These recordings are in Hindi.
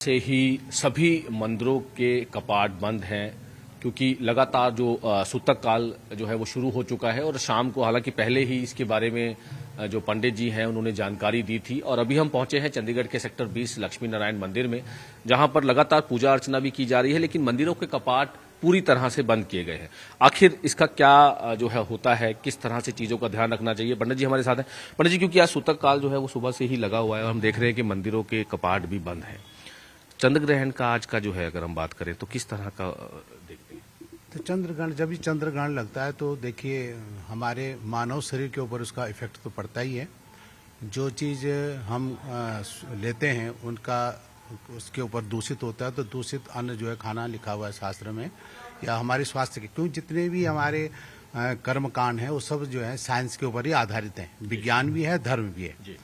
से ही सभी मंदिरों के कपाट बंद हैं क्योंकि लगातार जो सूतक काल जो है वो शुरू हो चुका है और शाम को हालांकि पहले ही इसके बारे में जो पंडित जी हैं उन्होंने जानकारी दी थी और अभी हम पहुंचे हैं चंडीगढ़ के सेक्टर 20 लक्ष्मी नारायण मंदिर में जहां पर लगातार पूजा अर्चना भी की जा रही है लेकिन मंदिरों के कपाट पूरी तरह से बंद किए गए हैं। आखिर इसका क्या जो है होता है, किस तरह से चीजों का ध्यान रखना चाहिए, पंडित जी हमारे साथ हैं। पंडित जी, क्योंकि आज सूतक काल जो है वो सुबह से ही लगा हुआ है और हम देख रहे हैं कि मंदिरों के कपाट भी बंद हैं। चंद्र ग्रहण का आज का जो है अगर हम बात करें तो किस तरह का देखते हैं? तो चंद्रग्रहण, जब भी चंद्रग्रहण लगता है तो देखिए हमारे मानव शरीर के ऊपर उसका इफेक्ट तो पड़ता ही है। जो चीज़ हम लेते हैं उनका उसके ऊपर दूषित होता है, तो दूषित अन्न जो है खाना लिखा हुआ है शास्त्र में या हमारे स्वास्थ्य के, क्योंकि जितने भी हमारे कर्म कांड हैं वो सब जो है साइंस के ऊपर ही आधारित हैं। विज्ञान भी है, धर्म भी है।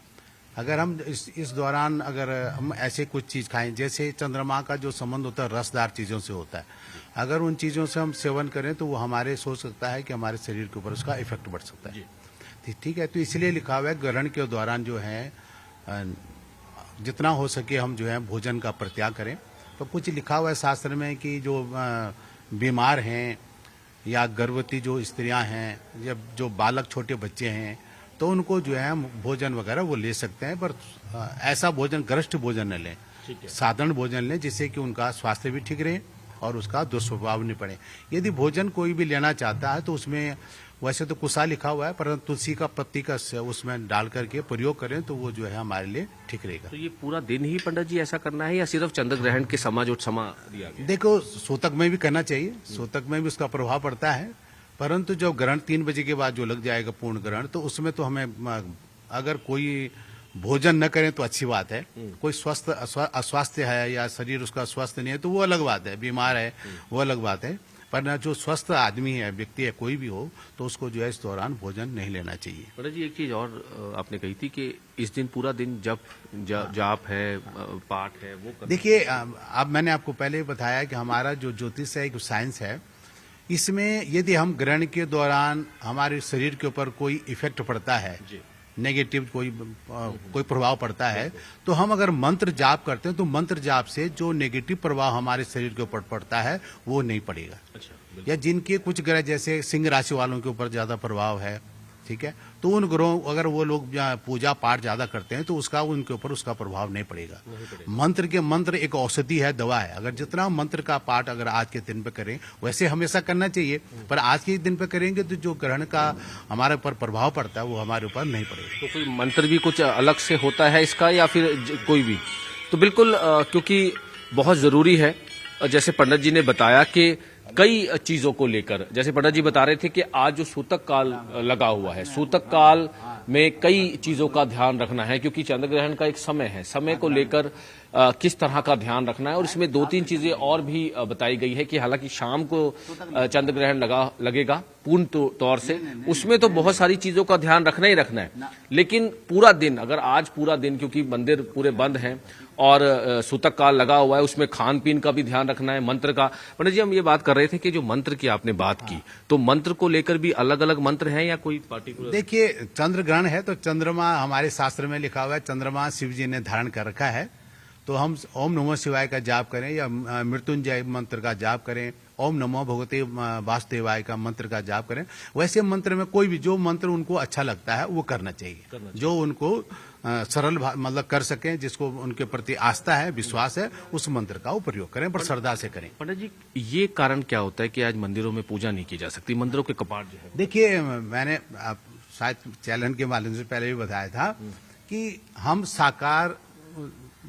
अगर हम इस दौरान अगर हम ऐसे कुछ चीज़ खाएं, जैसे चंद्रमा का जो संबंध होता है रसदार चीज़ों से होता है, अगर उन चीज़ों से हम सेवन करें तो वो हमारे सोच सकता है कि हमारे शरीर के ऊपर उसका इफेक्ट बढ़ सकता है। ठीक है, तो इसलिए लिखा हुआ है ग्रहण के दौरान जो है जितना हो सके हम जो है भोजन का परित्याग करें। तो कुछ लिखा हुआ है शास्त्र में कि जो बीमार हैं या गर्भवती जो स्त्रियां हैं या जो बालक छोटे बच्चे हैं तो उनको जो है भोजन वगैरह वो ले सकते हैं, पर ऐसा भोजन गरिष्ठ भोजन न लें, साधारण भोजन लें जिससे कि उनका स्वास्थ्य भी ठीक रहे और उसका दुष्प्रभाव नहीं पड़े। यदि भोजन कोई भी लेना चाहता है तो उसमें वैसे तो कुसा लिखा हुआ है, पर तुलसी का पत्ती का उसमें डाल करके प्रयोग करें तो वो जो है हमारे लिए ठीक रहेगा। तो ये पूरा दिन ही पंडित जी ऐसा करना है या सिर्फ चंद्र ग्रहण के समय जो समय दिया गया? देखो, सूतक में भी करना चाहिए, सूतक में भी उसका प्रभाव पड़ता है, परंतु जब ग्रहण 3 बजे के बाद जो लग जाएगा पूर्ण ग्रहण, तो उसमें तो हमें अगर कोई भोजन न करें तो अच्छी बात है। कोई स्वस्थ अस्वास्थ्य है या शरीर उसका स्वस्थ नहीं है तो वो अलग बात है, बीमार है वो अलग बात है, पर न जो स्वस्थ आदमी है, व्यक्ति है, कोई भी हो, तो उसको जो है इस दौरान भोजन नहीं लेना चाहिए। पंडित जी, एक चीज और आपने कही थी कि इस दिन पूरा दिन जाप है, पाठ है, वो देखिए अब मैंने आपको पहले बताया कि हमारा जो ज्योतिष है, एक साइंस है, इसमें यदि हम ग्रहण के दौरान हमारे शरीर के ऊपर कोई इफेक्ट पड़ता है, नेगेटिव कोई प्रभाव पड़ता है, तो हम अगर मंत्र जाप करते हैं तो मंत्र जाप से जो नेगेटिव प्रभाव हमारे शरीर के ऊपर पड़ता है वो नहीं पड़ेगा। या जिनके कुछ ग्रह जैसे सिंह राशि वालों के ऊपर ज्यादा प्रभाव है, ठीक है, तो उन ग्रहों अगर वो लोग पूजा पाठ ज्यादा करते हैं तो उसका उनके ऊपर उसका प्रभाव नहीं पड़ेगा। मंत्र एक औषधि है, दवा है। अगर जितना मंत्र का पाठ अगर आज के दिन पे करें, वैसे हमेशा करना चाहिए, पर आज के दिन पे करेंगे तो जो ग्रहण का हमारे ऊपर प्रभाव पड़ता है वो हमारे ऊपर नहीं पड़ेगा। तो कोई मंत्र भी कुछ अलग से होता है इसका या फिर कोई भी? तो बिल्कुल, क्योंकि बहुत जरूरी है, जैसे पंडित जी ने बताया कि कई चीजों को लेकर, जैसे पंडित जी बता रहे थे कि आज जो सूतक काल लगा हुआ है, सूतक काल में कई चीजों का ध्यान रखना है क्योंकि चंद्र ग्रहण का एक समय है, समय को लेकर किस तरह का ध्यान रखना है। और इसमें 2-3 चीजें और भी बताई गई है कि हालांकि शाम को चंद्र ग्रहण लगेगा पूर्ण तौर से, उसमें तो बहुत सारी चीजों का ध्यान रखना ही रखना है, लेकिन पूरा दिन, अगर आज पूरा दिन, क्योंकि मंदिर पूरे बंद हैं और सूतक काल लगा हुआ है, उसमें खान पीन का भी ध्यान रखना है, मंत्र का। पंडित जी, हम ये बात कर रहे थे कि जो मंत्र की आपने बात की, तो मंत्र को लेकर भी अलग अलग मंत्र हैं या कोई पार्टिकुलर? देखिए, चंद्र ग्रहण है तो चंद्रमा हमारे शास्त्र में लिखा हुआ है, चंद्रमा शिव जी ने धारण कर रखा है, तो हम ओम नमः शिवाय का जाप करें या मृत्युंजय मंत्र का जाप करें, ओम नमो भगवते वासुदेवाय का मंत्र का जाप करें। वैसे मंत्र में कोई भी जो मंत्र उनको अच्छा लगता है वो करना चाहिए, जो उनको सरल मतलब कर सकें, जिसको उनके प्रति आस्था है, विश्वास है, उस मंत्र का वो प्रयोग करें, पर श्रद्धा से करें। पंडित जी, ये कारण क्या होता है कि आज मंदिरों में पूजा नहीं की जा सकती, मंदिरों के कपाट जो है? देखिए, मैंने शायद चैनल के माध्यम से पहले भी बताया था कि हम साकार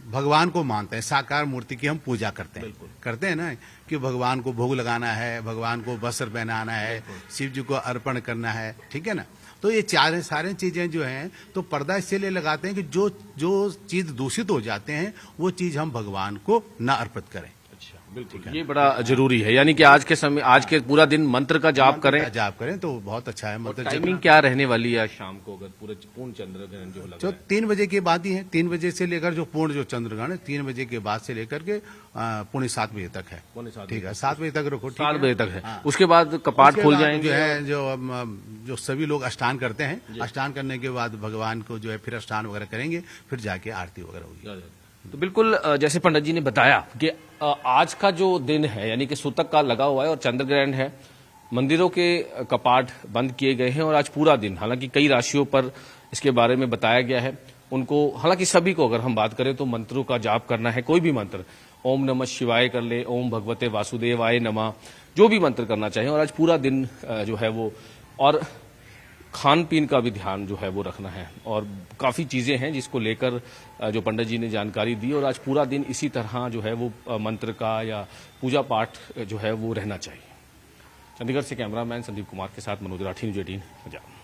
भगवान को मानते हैं, साकार मूर्ति की हम पूजा करते हैं ना, कि भगवान को भोग लगाना है, भगवान को वस्त्र पहनाना है, शिव जी को अर्पण करना है, ठीक है ना। तो ये सारे चीजें जो हैं तो पर्दा इसलिए लगाते हैं कि जो चीज दूषित हो जाते हैं वो चीज हम भगवान को न अर्पित करें। बिल्कुल, ये बड़ा जरूरी है, यानी कि आज के समय, आज के पूरा दिन मंत्र का जाप करें तो बहुत अच्छा है। मंत्र टाइमिंग क्या रहने वाली है शाम को, अगर पूर्ण चंद्र ग्रहण जो लगा है? 3 बजे के बाद ही है, 3 बजे से लेकर जो पूर्ण जो चंद्र ग्रहण है 3 बजे के बाद से लेकर के 6:45 बजे तक है। ठीक है, 7 बजे तक रखो, 7 बजे तक है। उसके बाद कपाट खुल जाएंगे। जो है जो सभी लोग स्नान करते हैं, स्नान करने के बाद भगवान को जो है फिर स्नान वगैरह करेंगे, फिर जाके आरती वगैरह होगी। तो बिल्कुल जैसे पंडित जी ने बताया कि आज का जो दिन है यानी कि सूतक काल लगा हुआ है और चंद्र ग्रहण है, मंदिरों के कपाट बंद किए गए हैं और आज पूरा दिन, हालांकि कई राशियों पर इसके बारे में बताया गया है, उनको हालांकि सभी को अगर हम बात करें तो मंत्रों का जाप करना है, कोई भी मंत्र, ओम नमः शिवाय कर ले, ओम भगवते वासुदेवाय नमः, जो भी मंत्र करना चाहिए। और आज पूरा दिन जो है वो, और खान पीन का भी ध्यान जो है वो रखना है और काफ़ी चीज़ें हैं जिसको लेकर जो पंडित जी ने जानकारी दी और आज पूरा दिन इसी तरह जो है वो मंत्र का या पूजा पाठ जो है वो रहना चाहिए। चंडीगढ़ से कैमरामैन संदीप कुमार के साथ मनोज राठी, न्यूज़ 18 पंजाब।